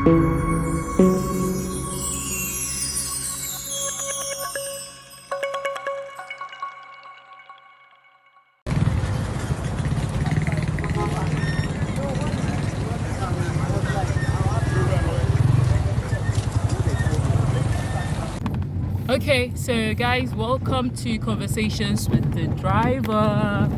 Okay, so guys, welcome to Conversations with the Driver.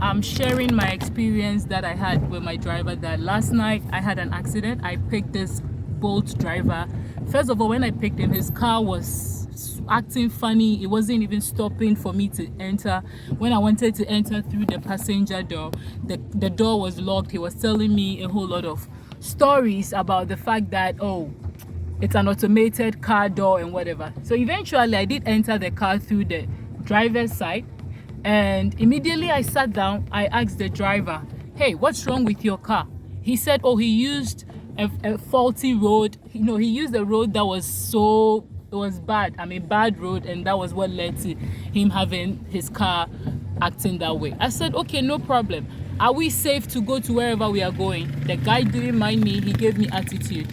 I'm sharing my experience that I had with my driver. That last night I had an accident. I picked this Bolt driver. First of all, when I picked him, his car was acting funny. It wasn't even stopping for me to enter. When I wanted to enter through the passenger door, the door was locked. He was telling me a whole lot of stories about the fact that, oh, it's an automated car door and whatever. So eventually I did enter the car through the driver's side, and immediately I sat down. I asked the driver, hey, what's wrong with your car? He said, oh, he used a faulty road. He used a road that was bad. Bad road, and that was what led to him having his car acting that way. I said, okay, no problem. Are we safe to go to wherever we are going? The guy didn't mind me. He gave me attitude.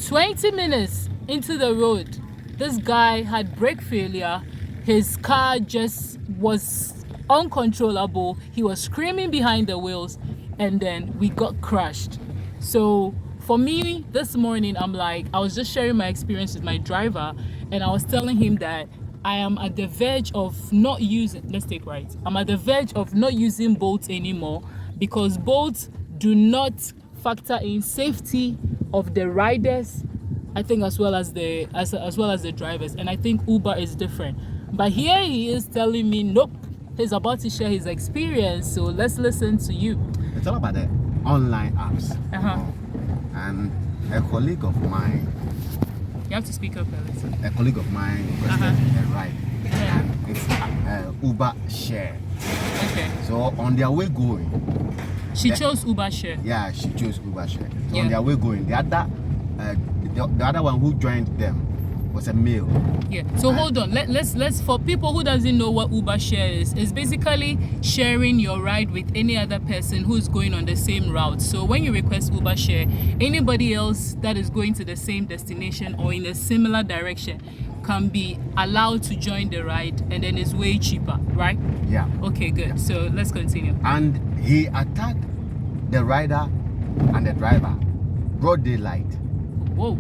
20 minutes into the road, this guy had brake failure. His car just was uncontrollable. He was screaming behind the wheels, and then we got crushed. So for me this morning, I was just sharing my experience with my driver, and I was telling him that I am at the verge of not using, I'm at the verge of not using Bolt anymore, because Bolt do not factor in safety of the riders, I think, as well as the drivers. And I think Uber is different. But here he is telling me, nope, he's about to share his experience. So let's listen to you. It's all about the online apps. And a colleague of mine, you have to speak up a little. A colleague of mine requested a ride. Yeah. And it's Uber Share. Okay. So on their way going, she chose Uber Share. Yeah, she chose Uber Share. So Yeah. on their way going, the other one who joined them was a male. Yeah. So hold on. Let's for people who doesn't know what Uber Share is, it's basically sharing your ride with any other person who's going on the same route. So when you request Uber Share, anybody else that is going to the same destination or in a similar direction can be allowed to join the ride, and then it's way cheaper, right? Yeah. Okay, good. Yeah. So let's continue. And he attacked the rider and the driver, broad daylight. Whoa.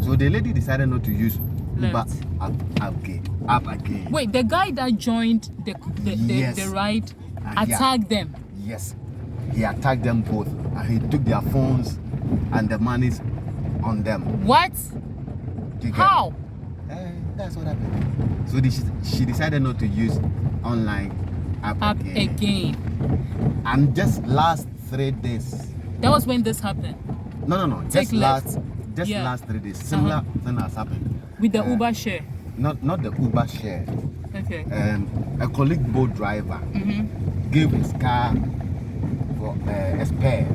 So the lady decided not to use Uber app again. Wait, the guy that joined the ride attacked them? Yes. He attacked them both, and he took their phones and the monies on them. What? How? That's what happened. So she decided not to use online app again. And just last 3 days. That was when this happened? No. Just last 3 days. Similar thing has happened. With the Uber Share? Not the Uber Share. Okay. A colleague boat driver gave his car for a spare.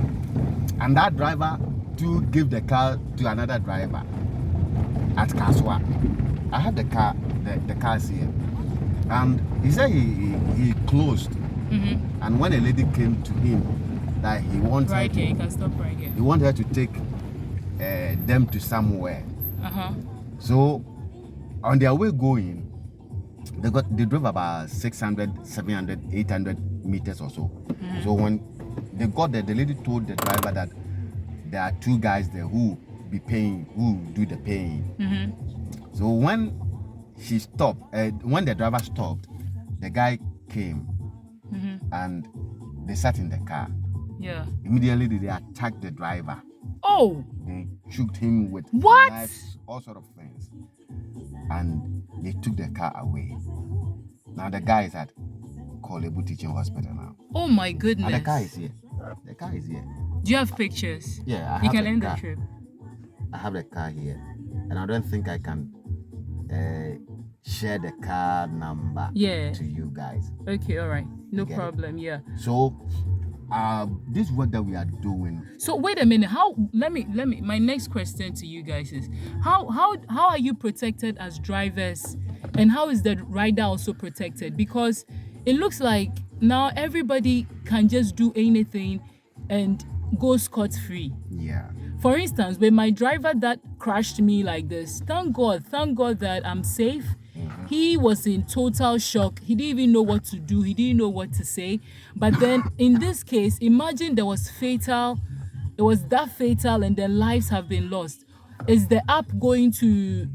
And that driver to give the car to another driver at Kaswa. I had the cars here, and he said he closed. And when a lady came to him that he wanted right here, you can stop right here. He wanted her to take them to somewhere. So on their way going, they drove about 600, 700, 800 meters or so. So when they got there, the lady told the driver that there are 2 guys there who do the paying. So when she stopped, when the driver stopped, the guy came and they sat in the car. Yeah. Immediately they attacked the driver. Oh! They choked him with what? Knives, all sort of things. And they took the car away. Now the guy is at Kolebu Teaching Hospital now. Oh my goodness. And the car is here. Do you have pictures? Yeah, you can end the trip. I have the car here. And I don't think I can share the car number to you guys. Okay, all right. No problem, yeah. So this work that we are doing. So wait a minute. Let me my next question to you guys is how are you protected as drivers, and how is the rider also protected? Because it looks like now everybody can just do anything, and go scot-free. Yeah. For instance, with my driver that crashed me like this, thank God that I'm safe. He was in total shock. He didn't even know what to do. He didn't know what to say. But then in this case, imagine it was that fatal and their lives have been lost. Is the app going to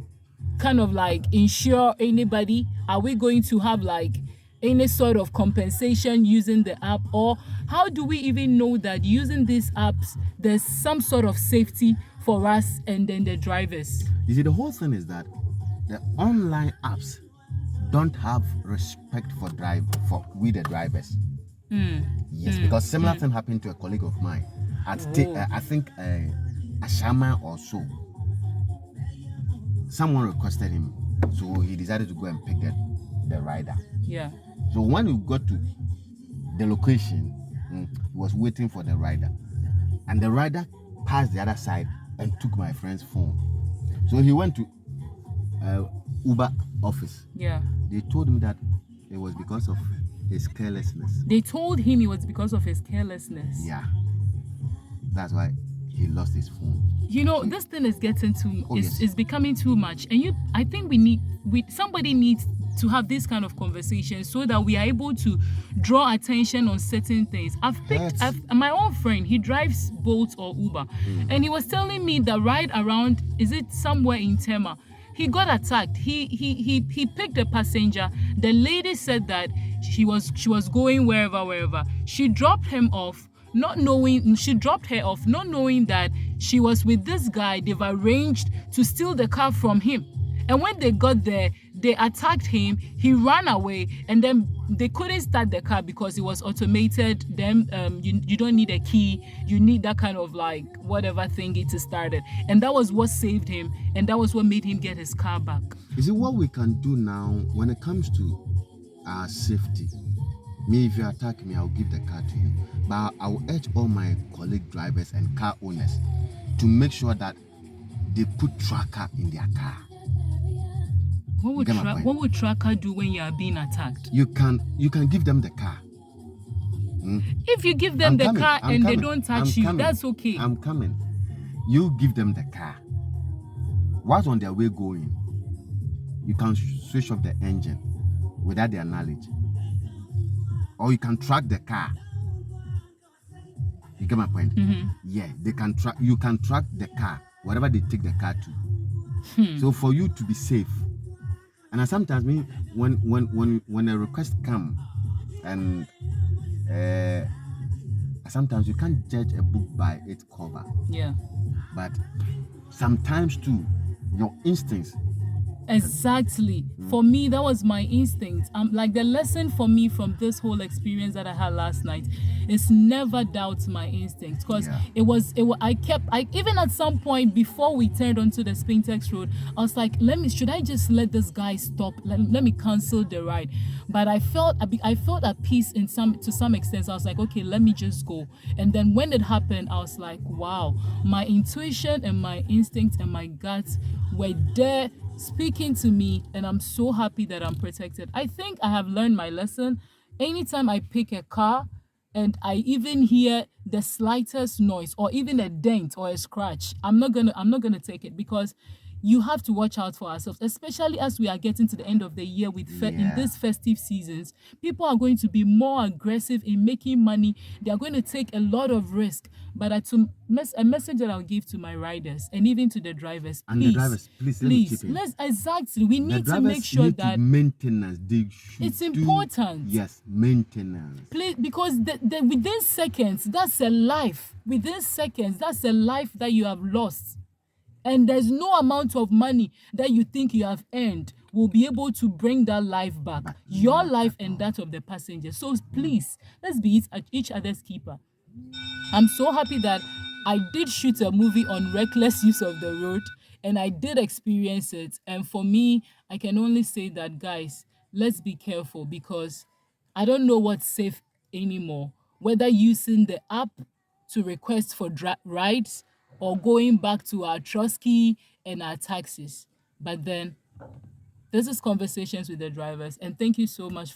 kind of like insure anybody? Are we going to have like any sort of compensation using the app? Or how do we even know that using these apps there's some sort of safety for us and then the drivers? You see, the whole thing is that the online apps don't have respect for we the drivers. Yes, because similar thing happened to a colleague of mine at I think Ashama or so. Someone requested him, so he decided to go and pick the rider. Yeah. So when we got to the location, he was waiting for the rider, and the rider passed the other side and took my friend's phone. So he went to Uber office. Yeah. They told him that it was because of his carelessness. They told him it was because of his carelessness. Yeah. That's why he lost his phone. You know, this thing is getting yes. becoming too much. And I think somebody needs to have this kind of conversation so that we are able to draw attention on certain things. My own friend, he drives Bolt or Uber, and he was telling me the ride around, is it somewhere in Tema? He got attacked. He picked a passenger. The lady said that she was going wherever. She dropped him off, not knowing that she was with this guy. They've arranged to steal the car from him. And when they got there, they attacked him. He ran away, and then they couldn't start the car because it was automated. Then you don't need a key. You need that kind of like whatever thingy to start it. And that was what saved him, and that was what made him get his car back. You see, what we can do now when it comes to our safety, me, if you attack me, I'll give the car to you. But I will urge all my colleague drivers and car owners to make sure that they put tracker in their car. What would tracker do when you are being attacked? You can give them the car. If you give them the car and they don't touch you, that's okay. I'm coming. You give them the car. Whilst on their way going, you can switch off the engine without their knowledge. Or you can track the car. You get my point? Yeah, they can track. You can track the car wherever they take the car to. So for you to be safe, and sometimes when a request come, and sometimes you can't judge a book by its cover. Yeah. But sometimes too, your instincts. Exactly. For me, that was my instinct. Like the lesson for me from this whole experience that I had last night is never doubt my instincts, because I even at some point before we turned onto the Spintex Road, I was like, should I just let this guy stop? Let me cancel the ride. But I felt at peace to some extent. So I was like, okay, let me just go. And then when it happened, I was like, wow, my intuition and my instincts and my guts were there speaking to me, and I'm so happy that I'm protected. I think I have learned my lesson. Anytime I pick a car and I even hear the slightest noise or even a dent or a scratch, I'm not gonna take it, because you have to watch out for ourselves, especially as we are getting to the end of the year in these festive seasons. People are going to be more aggressive in making money. They are going to take a lot of risk. But a message that I'll give to my riders and even to the drivers, and the drivers, please, exactly. We need to make sure that maintenance. It's important. Yes, maintenance. Please, because the within seconds, that's a life. Within seconds, that's a life that you have lost. And there's no amount of money that you think you have earned will be able to bring that life back. Your life and that of the passenger. So please, let's be each other's keeper. I'm so happy that I did shoot a movie on reckless use of the road, and I did experience it. And for me, I can only say that, guys, let's be careful, because I don't know what's safe anymore. Whether using the app to request for rides, or going back to our Trusky and our taxis. But then, this is Conversations with the Drivers, and thank you so much.